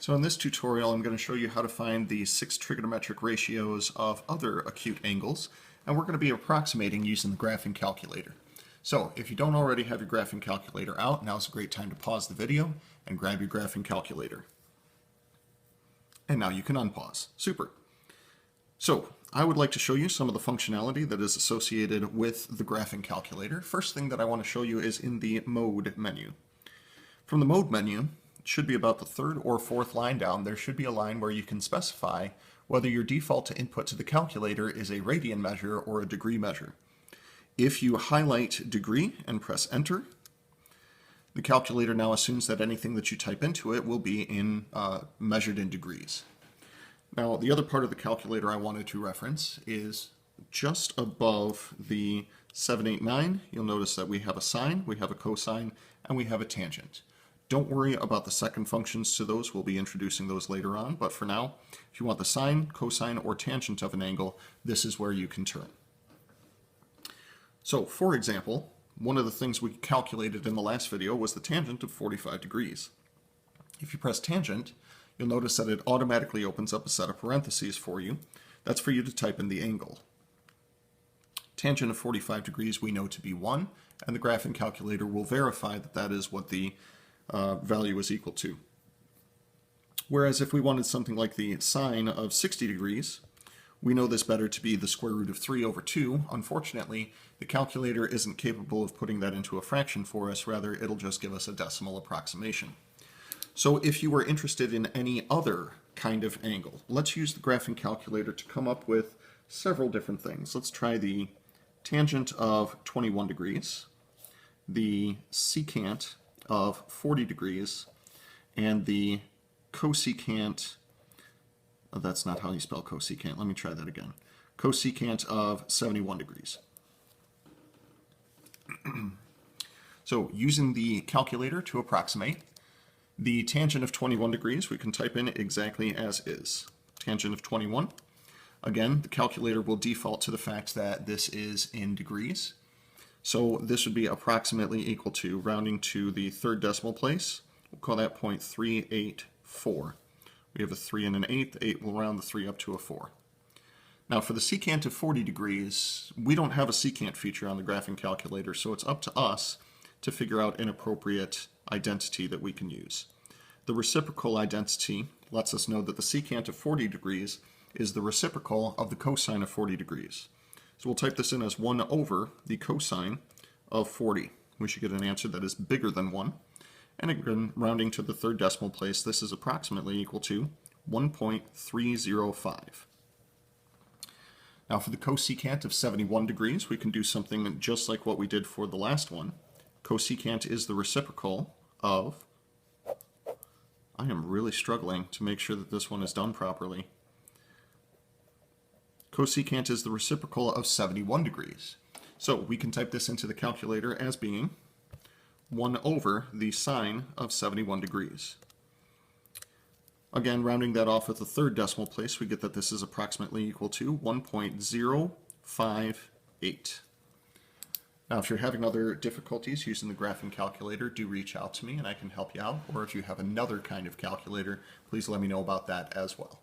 So in this tutorial, I'm going to show you how to find the 6 trigonometric ratios of other acute angles, and we're going to be approximating using the graphing calculator. So if you don't already have your graphing calculator out, now's a great time to pause the video and grab your graphing calculator. And now you can unpause. Super. So I would like to show you some of the functionality that is associated with the graphing calculator. First thing that I want to show you is in the mode menu. From the mode menu, it should be about the third or fourth line down. There should be a line where you can specify whether your default input to the calculator is a radian measure or a degree measure. If you highlight degree and press enter, the calculator now assumes that anything that you type into it will be measured in degrees. Now, the other part of the calculator I wanted to reference is just above the 789. You'll notice that we have a sine, we have a cosine, and we have a tangent. Don't worry about the second functions to those. We'll be introducing those later on. But for now, if you want the sine, cosine, or tangent of an angle, this is where you can turn. So, for example, one of the things we calculated in the last video was the tangent of 45 degrees. If you press tangent, you'll notice that it automatically opens up a set of parentheses for you. That's for you to type in the angle. Tangent of 45 degrees we know to be 1, and the graphing calculator will verify that that is what the value is equal to. Whereas if we wanted something like the sine of 60 degrees, we know this better to be the square root of 3 over 2. Unfortunately, the calculator isn't capable of putting that into a fraction for us. Rather, it'll just give us a decimal approximation. So if you were interested in any other kind of angle, let's use the graphing calculator to come up with several different things. Let's try the tangent of 21 degrees, the secant of 40 degrees, and the cosecant, that's not how you spell cosecant, let me try that again, cosecant of 71 degrees. So using the calculator to approximate, the tangent of 21 degrees we can type in exactly as is. Tangent of 21. Again, the calculator will default to the fact that this is in degrees. So this would be approximately equal to, rounding to the third decimal place, we'll call that 0.384. We have a 3 and an 8. The 8 will round the 3 up to a 4. Now for the secant of 40 degrees, we don't have a secant feature on the graphing calculator, so it's up to us to figure out an appropriate identity that we can use. The reciprocal identity lets us know that the secant of 40 degrees is the reciprocal of the cosine of 40 degrees. So we'll type this in as 1 over the cosine of 40. We should get an answer that is bigger than 1. And again, rounding to the third decimal place, this is approximately equal to 1.305. Now for the cosecant of 71 degrees, we can do something just like what we did for the last one. Cosecant is the reciprocal of, I am really struggling to make sure that this one is done properly. Cosecant is the reciprocal of 71 degrees. So we can type this into the calculator as being 1 over the sine of 71 degrees. Again, rounding that off at the third decimal place, we get that this is approximately equal to 1.058. Now, if you're having other difficulties using the graphing calculator, do reach out to me and I can help you out. Or if you have another kind of calculator, please let me know about that as well.